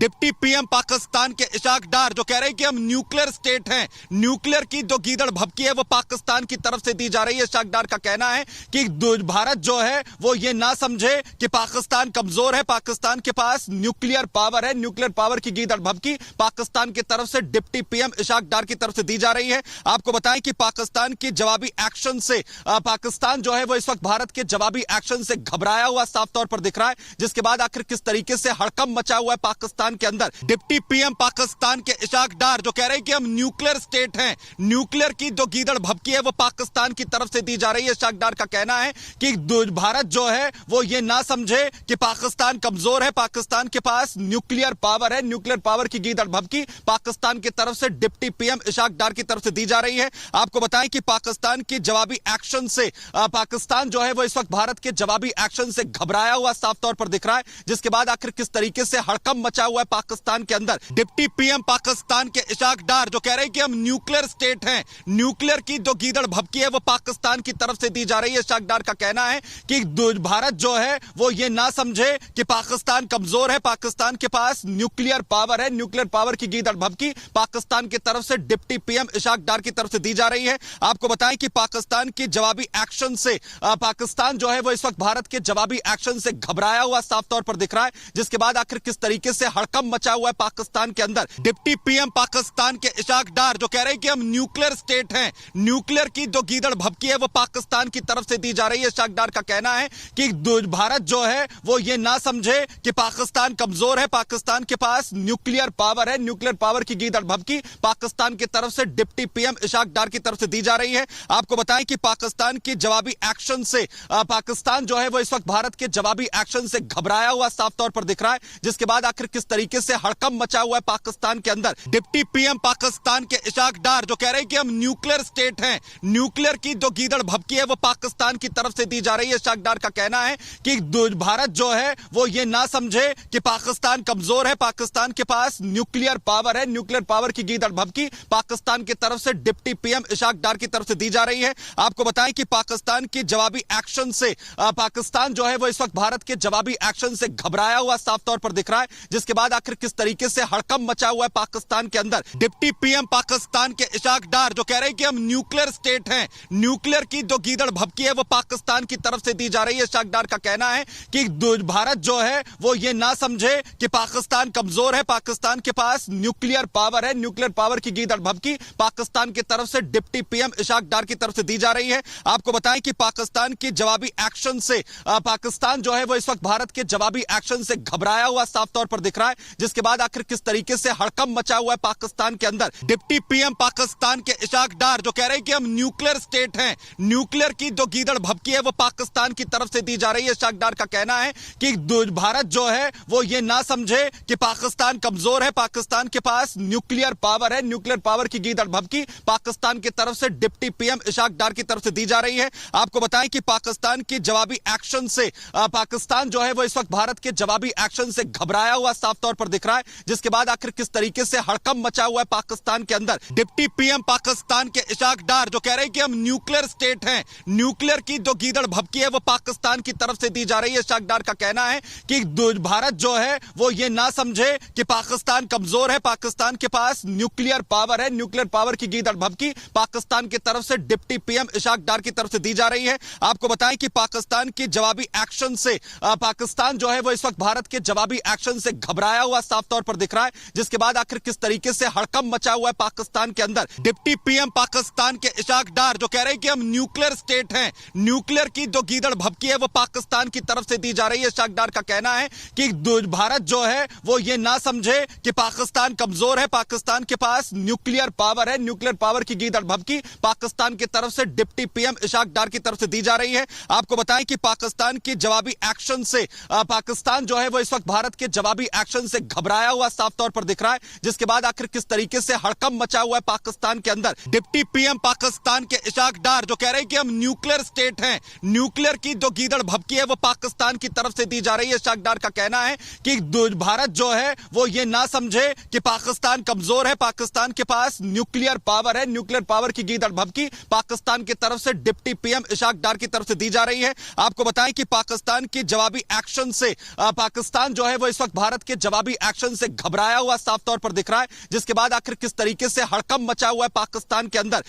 Deputy PM Pakistan के इशाक डार जो कह रहे हैं कि हम न्यूक्लियर स्टेट हैं, न्यूक्लियर की जो गीदड़ भभकी है वो पाकिस्तान की तरफ से दी जा रही है। इशाक डार का कहना है कि भारत जो है वो ये ना समझे कि पाकिस्तान कमजोर है, पाकिस्तान के पास न्यूक्लियर पावर है, न्यूक्लियर पावर की गीदड़ भभकी पाकिस्तान की तरफ से डिप्टी पीएम इशाक डार की तरफ से दी जा रही है। आपको बताएं कि पाकिस्तान की जवाबी एक्शन से पाकिस्तान जो है वो इस वक्त भारत के जवाबी एक्शन से घबराया हुआ साफ तौर पर दिख रहा है, जिसके बाद आखिर किस तरीके से हड़कंप मचा हुआ है पाकिस्तान के अंदर। डिप्टी पीएम पाकिस्तान के इशाक डार जो कह रहे हैं कि हम न्यूक्लियर स्टेट हैं, न्यूक्लियर की जो गीदड़ भभकी है वो पाकिस्तान की तरफ से दी जा रही है। इशाक डार का कहना है कि भारत जो है वो ये ना समझे कि पाकिस्तान कमजोर है, पाकिस्तान के पास न्यूक्लियर पावर है, न्यूक्लियर पावर की गीदड़ भभकी पाकिस्तान की तरफ से डिप्टी पीएम इशाक डार की तरफ से दी जा रही है। आपको बताएं कि पाकिस्तान की जवाबी एक्शन से पाकिस्तान जो है वो इस वक्त भारत के जवाबी एक्शन से घबराया हुआ साफ तौर पर दिख रहा है, जिसके बाद आखिर किस तरीके से हड़कंप मचा हुआ है पाकिस्तान के अंदर। डिप्टी पीएम पाकिस्तान के इशाक डार जो कह रहे हैं कि हम न्यूक्लियर स्टेट हैं, न्यूक्लियर की जो गीदड़ भभकी है वो पाकिस्तान की तरफ से दी जा रही है। इशाक डार का कहना है कि भारत जो है वो ये ना समझे कि पाकिस्तान कमजोर है, पाकिस्तान के पास न्यूक्लियर पावर है, न्यूक्लियर पावर की गीदड़ भभकी पाकिस्तान की तरफ से डिप्टी पीएम इशाक डार की तरफ से दी जा रही है। आपको बताएं कि पाकिस्तान की जवाबी एक्शन से पाकिस्तान जो है वो इस वक्त भारत के जवाबी एक्शन से घबराया हुआ साफ तौर पर दिख रहा है, जिसके बाद आखिर किस तरीके से हड़कंप मचा हुआ है पाकिस्तान के अंदर। डिप्टी पीएम पाकिस्तान के इशाक डार जो कह रहे हैं कि हम न्यूक्लियर स्टेट हैं, न्यूक्लियर की जो गीदड़ भभकी है वो पाकिस्तान की तरफ से दी जा रही है। इशाक डार का कहना है कि भारत जो है वो ये ना समझे कि पाकिस्तान कमजोर है, पाकिस्तान के पास न्यूक्लियर पावर है, न्यूक्लियर पावर की गीदड़ भभकी पाकिस्तान की तरफ से डिप्टी पीएम इशाक डार की तरफ से दी जा रही है। आपको बताएं कि पाकिस्तान की जवाबी एक्शन से पाकिस्तान जो है वो इस वक्त भारत के जवाबी एक्शन से घबराया हुआ साफ तौर पर दिख रहा है, जिसके बाद आखिर किस तरीके से हड़कंप मचा हुआ है पाकिस्तान के अंदर। डिप्टी पीएम पाकिस्तान के इशाक डार जो कह रहे हैं कि हम न्यूक्लियर स्टेट हैं, न्यूक्लियर की जो गीदड़ भभकी है वो पाकिस्तान की तरफ से दी जा रही है। इशाक डार का कहना है कि भारत जो है वो ये ना समझे कि पाकिस्तान कमजोर है, पाकिस्तान के पास न्यूक्लियर पावर है, न्यूक्लियर पावर की गीदड़ भभकी पाकिस्तान की तरफ से डिप्टी पीएम इशाक डार की तरफ से दी जा रही है। आपको बताएं कि पाकिस्तान की जवाबी एक्शन से पाकिस्तान जो है वो इस वक्त भारत के जवाबी एक्शन से घबराया हुआ साफ तौर पर दिख रहा है, जिसके बाद आखिर किस तरीके से हड़कंप मचा हुआ है पाकिस्तान के अंदर। डिप्टी पीएम पाकिस्तान के इशाक डार जो कह रहे हैं कि हम न्यूक्लियर स्टेट हैं, न्यूक्लियर की जो गीदड़ भभकी है वो पाकिस्तान की तरफ से दी जा रही है। इशाक डार का कहना है कि भारत जो है वो ये ना समझे कि पाकिस्तान कमजोर है, पाकिस्तान के पास न्यूक्लियर पावर है, न्यूक्लियर पावर की गीदड़ भभकी पाकिस्तान की तरफ से डिप्टी पीएम इशाक डार की तरफ से दी जा रही है। आपको बताएं कि पाकिस्तान की जवाबी एक्शन से पाकिस्तान जो है वो इस वक्त भारत के जवाबी एक्शन से घबराया हुआ साफ तौर पर दिख रहा है, जिसके बाद आखिर किस तरीके से हड़कंप मचा हुआ है पाकिस्तान के अंदर। डिप्टी पीएम पाकिस्तान के इशाक डार जो कह रहे हैं कि हम न्यूक्लियर स्टेट हैं, न्यूक्लियर की जो गीदड़ भभकी है वो पाकिस्तान की तरफ से दी जा रही है। इशाक डार का कहना है कि भारत जो है वो ये ना समझे कि पाकिस्तान कमजोर है, पाकिस्तान के पास न्यूक्लियर पावर है, न्यूक्लियर पावर की गीदड़ भभकी पाकिस्तान की तरफ से डिप्टी पीएम इशाक डार की तरफ से दी जा रही है। आपको बताएं कि पाकिस्तान की जवाबी एक्शन से पाकिस्तान जो है वो इस वक्त भारत के जवाबी एक्शन से घबराया हुआ साफ तौर पर दिख रहा है, जिसके बाद आखिर किस तरीके से हड़कंप मचा हुआ है पाकिस्तान के अंदर। डिप्टी पीएम पाकिस्तान के इशाक डार जो कह रहे हैं कि हम न्यूक्लियर स्टेट हैं, न्यूक्लियर की जो गीदड़ भभकी है वो पाकिस्तान की तरफ से दी जा रही है। इशाक डार का कहना है कि भारत जो है वो ये ना समझे कि पाकिस्तान कमजोर है, पाकिस्तान के पास न्यूक्लियर पावर है, न्यूक्लियर पावर की गीदड़ भभकी पाकिस्तान की तरफ से डिप्टी पीएम इशाक डार की तरफ से दी जा रही है। आपको बताएं कि पाकिस्तान की जवाबी एक्शन से पाकिस्तान जो है वो इस वक्त भारत के जवाबी एक्शन से घबराया हुआ साफ तौर पर दिख रहा है, जिसके बाद आखिर किस तरीके से हड़कंप मचा हुआ है पाकिस्तान के अंदर। डिप्टी पीएम पाकिस्तान के इशाक डार जो कह रहे हैं कि हम न्यूक्लियर स्टेट हैं, न्यूक्लियर की जो गीदड़ भभकी है वो पाकिस्तान की तरफ से दी जा रही है। इशाक डार का कहना है कि भारत जो है वो ये ना समझे कि पाकिस्तान कमजोर है, पाकिस्तान के पास न्यूक्लियर पावर है, न्यूक्लियर पावर की गीदड़ भभकी पाकिस्तान की तरफ से डिप्टी पीएम इशाक डार की तरफ से दी जा रही है। आपको बताएं कि पाकिस्तान की जवाबी एक्शन से पाकिस्तान जो है वो इस वक्त भारत के जवाबी एक्शन से घबराया हुआ साफ तौर पर दिख रहा है, जिसके बाद आखिर किस तरीके से हड़कंप मचा हुआ है पाकिस्तान के अंदर। डिप्टी पीएम पाकिस्तान के इशाक डार जो कह रहे हैं कि हम न्यूक्लियर स्टेट हैं, न्यूक्लियर की जो गीदड़ भभकी है वो पाकिस्तान की तरफ से दी जा रही है। इशाक डार का कहना है कि भारत जो है वो ये ना समझे कि पाकिस्तान कमजोर है, पाकिस्तान के पास न्यूक्लियर पावर है, न्यूक्लियर पावर की गीदड़ भभकी पाकिस्तान की तरफ से डिप्टी पीएम इशाक डार की तरफ से दी जा रही है। आपको बताएं कि पाकिस्तान की जवाबी एक्शन से पाकिस्तान जो है वो इस वक्त भारत के जवाबी एक्शन से घबराया हुआ साफ तौर पर दिख रहा है, जिसके बाद आखिर किस तरीके से हड़कंप मचा हुआ है पाकिस्तान के अंदर,